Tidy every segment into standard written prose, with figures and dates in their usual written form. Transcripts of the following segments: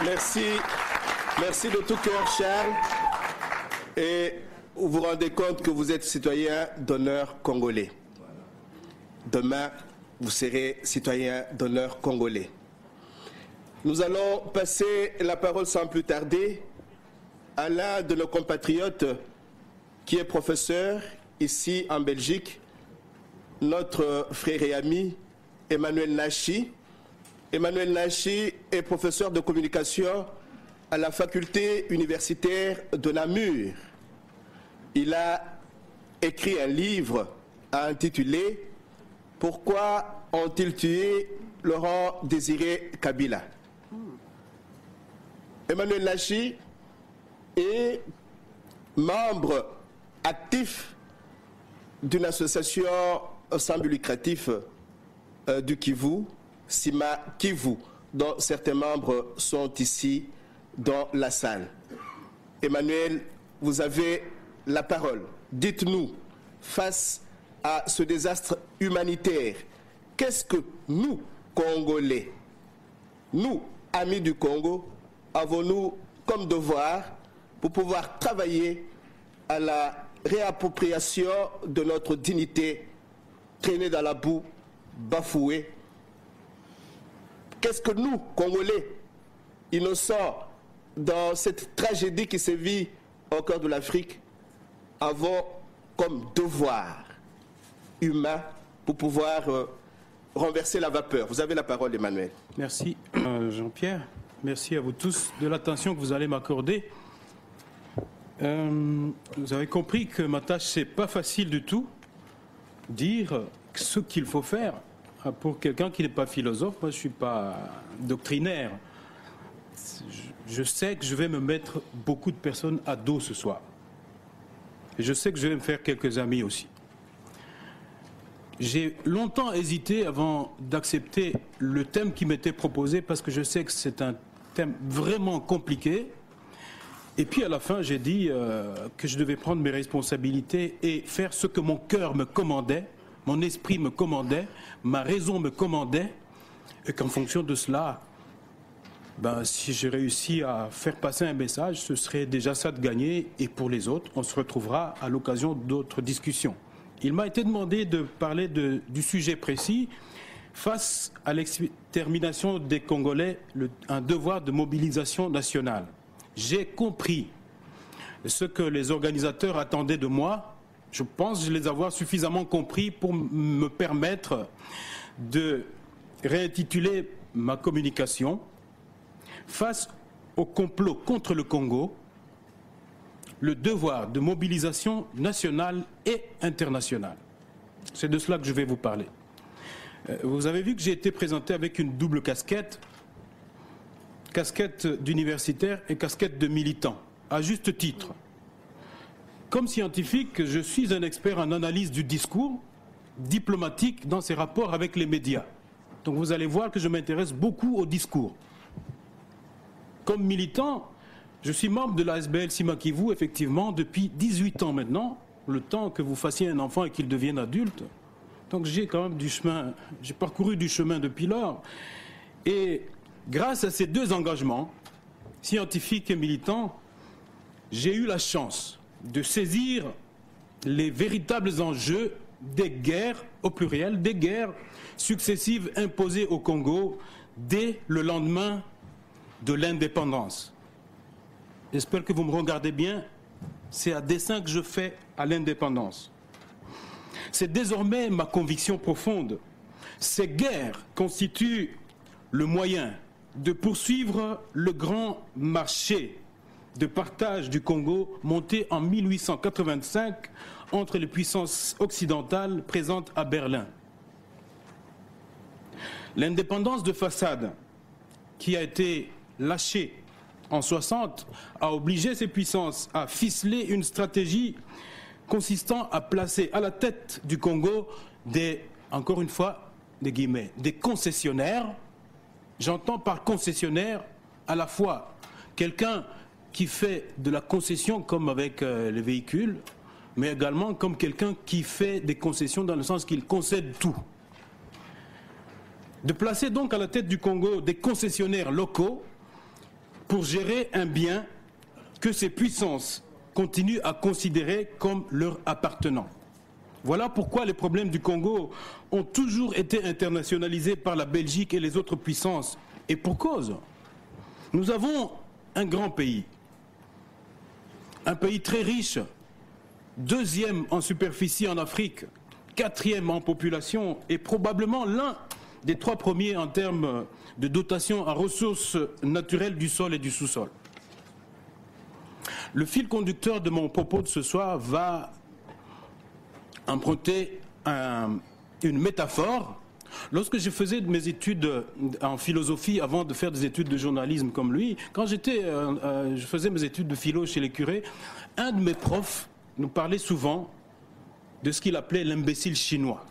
Merci. Merci de tout cœur, Charles. Et vous vous rendez compte que vous êtes citoyen d'honneur congolais. Demain, vous serez citoyen d'honneur congolais. Nous allons passer la parole sans plus tarder à l'un de nos compatriotes qui est professeur ici en Belgique, notre frère et ami Emmanuel Nachi. Emmanuel Nachi est professeur de communication à la faculté universitaire de Namur. Il a écrit un livre intitulé « Pourquoi ont-ils tué Laurent Désiré Kabila ?» Emmanuel Nachi est membre actif d'une association sans but lucratif du Kivu, Sima Kivu, dont certains membres sont ici dans la salle. Emmanuel, vous avez la parole. Dites-nous, face à ce désastre humanitaire, qu'est-ce que nous, Congolais, nous, amis du Congo, avons-nous comme devoir pour pouvoir travailler à la réappropriation de notre dignité traînée dans la boue, bafouée? Qu'est-ce que nous, Congolais, innocents dans cette tragédie qui sévit au cœur de l'Afrique, avons comme devoir humain pour pouvoir renverser la vapeur? Vous avez la parole, Emmanuel. Merci, Jean-Pierre. Merci à vous tous de l'attention que vous allez m'accorder. Vous avez compris que ma tâche, c'est pas facile du tout. Dire ce qu'il faut faire pour quelqu'un qui n'est pas philosophe. Moi, je suis pas doctrinaire. Je sais que je vais me mettre beaucoup de personnes à dos ce soir. Et je sais que je vais me faire quelques amis aussi. J'ai longtemps hésité avant d'accepter le thème qui m'était proposé parce que je sais que c'est un thème vraiment compliqué. Et puis à la fin, j'ai dit que je devais prendre mes responsabilités et faire ce que mon cœur me commandait, mon esprit me commandait, ma raison me commandait, et qu'en fonction de cela, si j'ai réussi à faire passer un message, ce serait déjà ça de gagner. Et pour les autres, on se retrouvera à l'occasion d'autres discussions. Il m'a été demandé de parler du sujet précis. Face à l'extermination des Congolais, un devoir de mobilisation nationale. J'ai compris ce que les organisateurs attendaient de moi. Je pense les avoir suffisamment compris pour me permettre de réintituler ma communication face au complot contre le Congo, le devoir de mobilisation nationale et internationale. C'est de cela que je vais vous parler. Vous avez vu que j'ai été présenté avec une double casquette, casquette d'universitaire et casquette de militant, à juste titre. Comme scientifique, je suis un expert en analyse du discours diplomatique dans ses rapports avec les médias. Donc vous allez voir que je m'intéresse beaucoup au discours. Comme militant, je suis membre de la SBL Sima Kivu, effectivement, depuis 18 ans maintenant, le temps que vous fassiez un enfant et qu'il devienne adulte. Donc j'ai quand même du chemin, j'ai parcouru du chemin depuis lors. Et grâce à ces deux engagements, scientifiques et militants, j'ai eu la chance de saisir les véritables enjeux des guerres, au pluriel, des guerres successives imposées au Congo dès le lendemain de l'indépendance. J'espère que vous me regardez bien, c'est à dessein que je fais à l'indépendance. C'est désormais ma conviction profonde. Ces guerres constituent le moyen de poursuivre le grand marché de partage du Congo monté en 1885 entre les puissances occidentales présentes à Berlin. L'indépendance de façade qui a été lâchée en 60 a obligé ces puissances à ficeler une stratégie consistant à placer à la tête du Congo encore une fois, des guillemets, des concessionnaires. J'entends par concessionnaire à la fois quelqu'un qui fait de la concession comme avec les véhicules, mais également comme quelqu'un qui fait des concessions dans le sens qu'il concède tout. De placer donc à la tête du Congo des concessionnaires locaux pour gérer un bien que ces puissances continuent à considérer comme leur appartenant. Voilà pourquoi les problèmes du Congo ont toujours été internationalisés par la Belgique et les autres puissances. Et pour cause, nous avons un grand pays, un pays très riche, deuxième en superficie en Afrique, quatrième en population et probablement l'un des 3 premiers en termes de dotation en ressources naturelles du sol et du sous-sol. Le fil conducteur de mon propos de ce soir va emprunter une métaphore. Lorsque je faisais mes études en philosophie avant de faire des études de journalisme comme lui, quand je faisais mes études de philo chez les curés, un de mes profs nous parlait souvent de ce qu'il appelait l'imbécile chinois.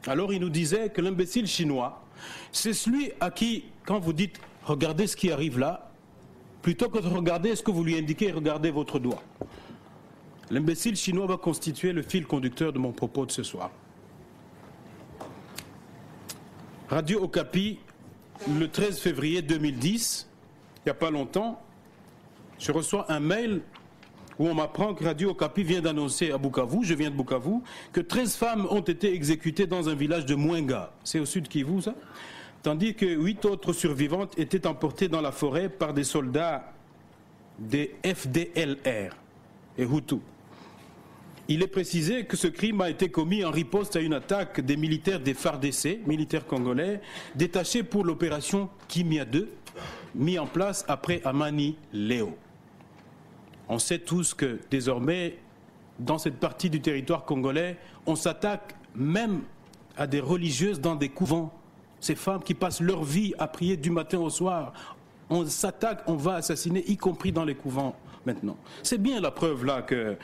Alors il nous disait que l'imbécile chinois, c'est celui à qui, quand vous dites « regardez ce qui arrive là », plutôt que de regarder ce que vous lui indiquez, regardez votre doigt. L'imbécile chinois va constituer le fil conducteur de mon propos de ce soir. Radio Okapi, le 13 février 2010, il n'y a pas longtemps, je reçois un mail où on m'apprend que Radio Okapi vient d'annoncer à Bukavu, je viens de Bukavu, que 13 femmes ont été exécutées dans un village de Mwenga, c'est au sud Kivu ça, tandis que 8 autres survivantes étaient emportées dans la forêt par des soldats des FDLR et Hutus. Il est précisé que ce crime a été commis en riposte à une attaque des militaires des FARDC, militaires congolais, détachés pour l'opération Kimia 2, mis en place après Amani Léo. On sait tous que désormais, dans cette partie du territoire congolais, on s'attaque même à des religieuses dans des couvents. Ces femmes qui passent leur vie à prier du matin au soir, on s'attaque, on va assassiner, y compris dans les couvents maintenant. C'est bien la preuve là que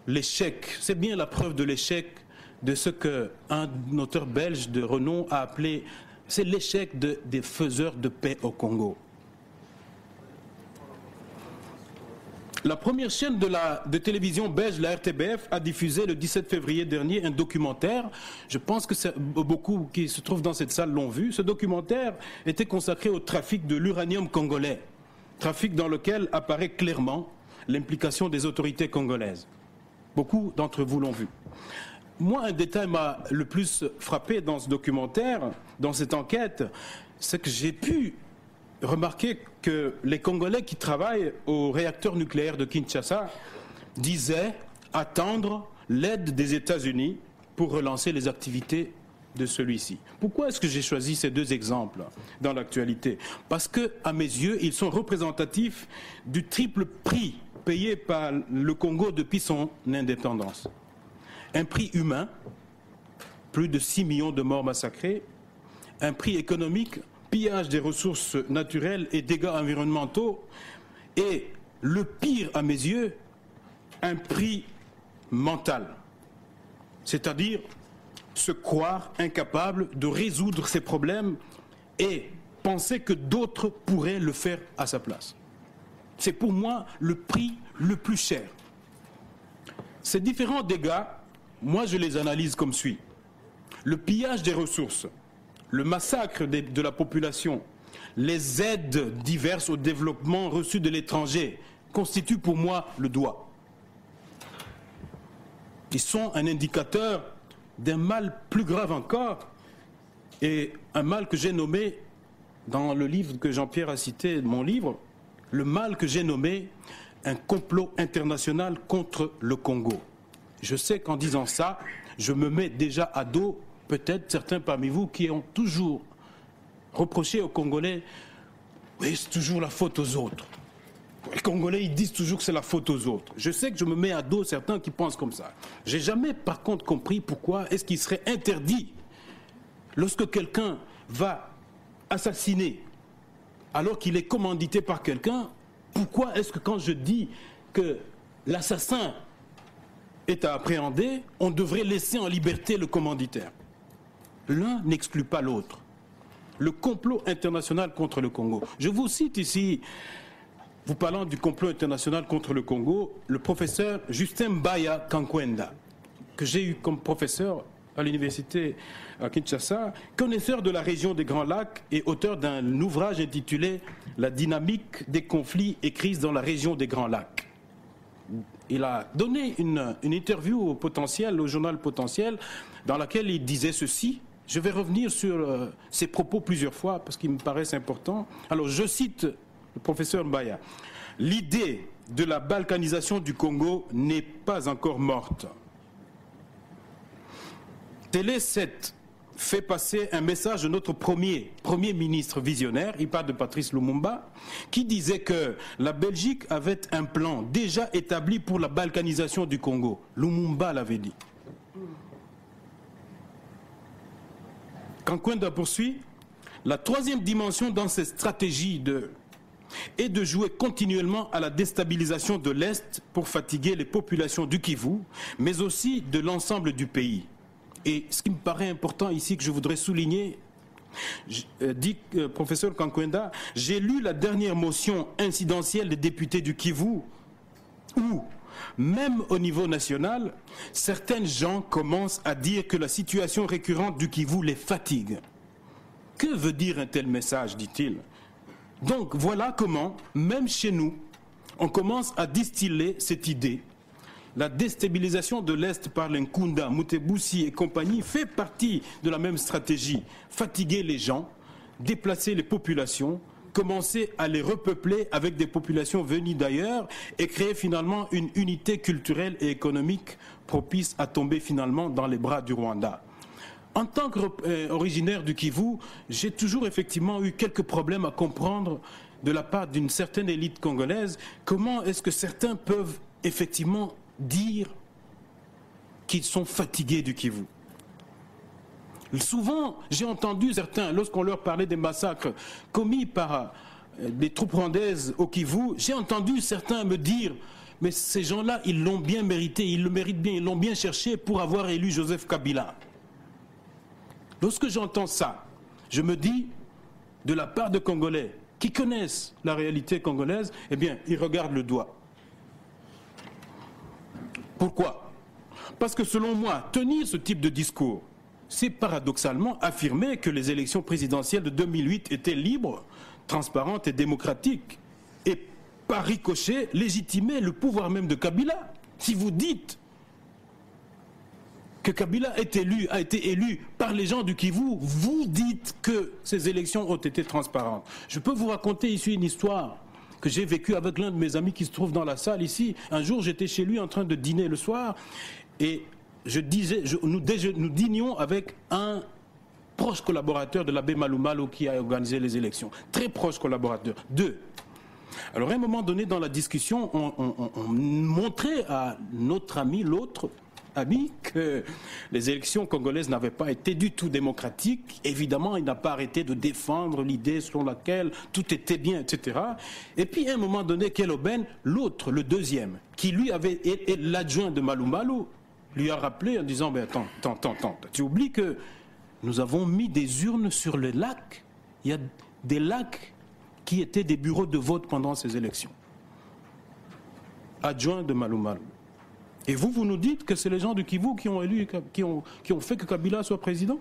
l'échec, c'est bien la preuve de l'échec de ce qu'un auteur belge de renom a appelé, c'est l'échec des faiseurs de paix au Congo. La première chaîne de télévision belge, la RTBF, a diffusé le 17 février dernier un documentaire. Je pense que beaucoup qui se trouvent dans cette salle l'ont vu. Ce documentaire était consacré au trafic de l'uranium congolais, trafic dans lequel apparaît clairement l'implication des autorités congolaises. Beaucoup d'entre vous l'ont vu. Moi, un détail m'a le plus frappé dans ce documentaire, dans cette enquête, c'est que j'ai pu remarquer que les Congolais qui travaillent au réacteur nucléaire de Kinshasa disaient attendre l'aide des États-Unis pour relancer les activités de celui-ci. Pourquoi est-ce que j'ai choisi ces 2 exemples dans l'actualité? Parce que, à mes yeux, ils sont représentatifs du triple prix payé par le Congo depuis son indépendance. Un prix humain, plus de 6 millions de morts massacrés, un prix économique, pillage des ressources naturelles et dégâts environnementaux, et le pire à mes yeux, un prix mental, c'est-à-dire se croire incapable de résoudre ces problèmes et penser que d'autres pourraient le faire à sa place. C'est pour moi le prix le plus cher. Ces différents dégâts, moi je les analyse comme suit. Le pillage des ressources, le massacre de la population, les aides diverses au développement reçues de l'étranger constituent pour moi le doigt. Ils sont un indicateur d'un mal plus grave encore, et un mal que j'ai nommé, dans le livre que Jean-Pierre a cité, mon livre, le mal que j'ai nommé un complot international contre le Congo. Je sais qu'en disant ça, je me mets déjà à dos peut-être certains parmi vous qui ont toujours reproché aux Congolais « oui, c'est toujours la faute aux autres ». Les Congolais, ils disent toujours que c'est la faute aux autres. Je sais que je me mets à dos certains qui pensent comme ça. J'ai jamais, par contre, compris pourquoi est-ce qu'il serait interdit, lorsque quelqu'un va assassiner, alors qu'il est commandité par quelqu'un, pourquoi est-ce que quand je dis que l'assassin est à appréhender, on devrait laisser en liberté le commanditaire? L'un n'exclut pas l'autre. Le complot international contre le Congo. Je vous cite ici, vous parlant du complot international contre le Congo, le professeur Justin Mbaya Kankwenda, que j'ai eu comme professeur à l'université à Kinshasa, connaisseur de la région des Grands Lacs et auteur d'un ouvrage intitulé « La dynamique des conflits et crises dans la région des Grands Lacs ». Il a donné une interview au Potentiel, au journal Potentiel, dans laquelle il disait ceci. Je vais revenir sur ses propos plusieurs fois parce qu'ils me paraissent importants. Alors, je cite le professeur Mbaya. « L'idée de la balkanisation du Congo n'est pas encore morte. Télé 7 fait passer un message de notre premier ministre visionnaire, il parle de Patrice Lumumba, qui disait que la Belgique avait un plan déjà établi pour la balkanisation du Congo. Lumumba l'avait dit. Kankwenda poursuit, la troisième dimension dans cette stratégie est de jouer continuellement à la déstabilisation de l'Est pour fatiguer les populations du Kivu, mais aussi de l'ensemble du pays. Et ce qui me paraît important ici, que je voudrais souligner, dit professeur Kankwenda, j'ai lu la dernière motion incidentielle des députés du Kivu, où, même au niveau national, certains gens commencent à dire que la situation récurrente du Kivu les fatigue. Que veut dire un tel message, dit-il? Donc voilà comment, même chez nous, on commence à distiller cette idée. La déstabilisation de l'Est par l'Nkunda, Mutebussi et compagnie fait partie de la même stratégie. Fatiguer les gens, déplacer les populations, commencer à les repeupler avec des populations venues d'ailleurs et créer finalement une unité culturelle et économique propice à tomber finalement dans les bras du Rwanda. En tant qu'originaire du Kivu, j'ai toujours effectivement eu quelques problèmes à comprendre de la part d'une certaine élite congolaise comment est-ce que certains peuvent effectivement dire qu'ils sont fatigués du Kivu. Souvent, j'ai entendu certains, lorsqu'on leur parlait des massacres commis par des troupes rwandaises au Kivu, j'ai entendu certains me dire « mais ces gens-là, ils l'ont bien mérité, ils le méritent bien, ils l'ont bien cherché pour avoir élu Joseph Kabila ». Lorsque j'entends ça, je me dis, de la part de Congolais qui connaissent la réalité congolaise, eh bien, ils regardent le doigt. Pourquoi? Parce que selon moi, tenir ce type de discours, c'est paradoxalement affirmer que les élections présidentielles de 2008 étaient libres, transparentes et démocratiques, et par ricochet, légitimer le pouvoir même de Kabila. Si vous dites que Kabila a été élu par les gens du Kivu, vous dites que ces élections ont été transparentes. Je peux vous raconter ici une histoire que j'ai vécue avec l'un de mes amis qui se trouve dans la salle ici. Un jour, j'étais chez lui en train de dîner le soir et nous dînions avec un proche collaborateur de l'abbé Malou Malou qui a organisé les élections. Très proche collaborateur. Deux. Alors à un moment donné dans la discussion, on montrait à notre ami, l'autre ami, que les élections congolaises n'avaient pas été du tout démocratiques. Évidemment, il n'a pas arrêté de défendre l'idée selon laquelle tout était bien, etc. Et puis à un moment donné, quelle aubaine, l'autre, le deuxième, qui lui avait été l'adjoint de Malou Malou, lui a rappelé en disant, ben attends, tu oublies que nous avons mis des urnes sur les lacs. Il y a des lacs qui étaient des bureaux de vote pendant ces élections. Adjoint de Malou Malou. Et vous nous dites que c'est les gens du Kivu qui ont fait que Kabila soit président?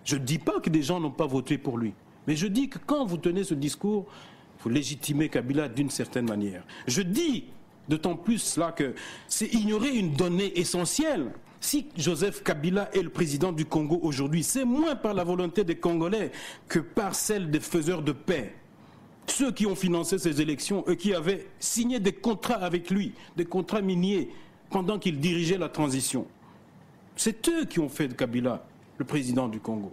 Je ne dis pas que des gens n'ont pas voté pour lui. Mais je dis que quand vous tenez ce discours, vous légitimez Kabila d'une certaine manière. Je dis d'autant plus cela que c'est ignorer une donnée essentielle. Si Joseph Kabila est le président du Congo aujourd'hui, c'est moins par la volonté des Congolais que par celle des faiseurs de paix. Ceux qui ont financé ces élections et qui avaient signé des contrats avec lui, des contrats miniers, pendant qu'il dirigeait la transition. C'est eux qui ont fait de Kabila le président du Congo.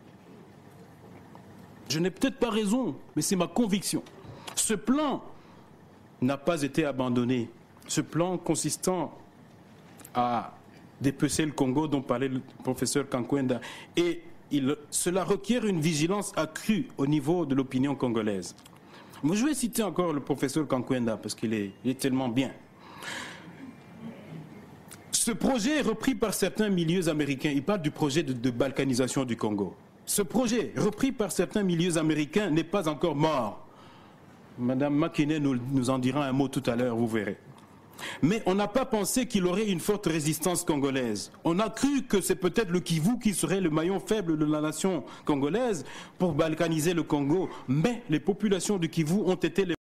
Je n'ai peut-être pas raison, mais c'est ma conviction. Ce plan n'a pas été abandonné. Ce plan consistant à dépecer le Congo dont parlait le professeur Kankwenda. Et cela requiert une vigilance accrue au niveau de l'opinion congolaise. Moi, je vais citer encore le professeur Kankwenda parce qu'il est tellement bien. Ce projet est repris par certains milieux américains. Il parle du projet de balkanisation du Congo. Ce projet, repris par certains milieux américains, n'est pas encore mort. Madame McKinney nous en dira un mot tout à l'heure, vous verrez. Mais on n'a pas pensé qu'il aurait une forte résistance congolaise. On a cru que c'est peut-être le Kivu qui serait le maillon faible de la nation congolaise pour balkaniser le Congo. Mais les populations du Kivu ont été les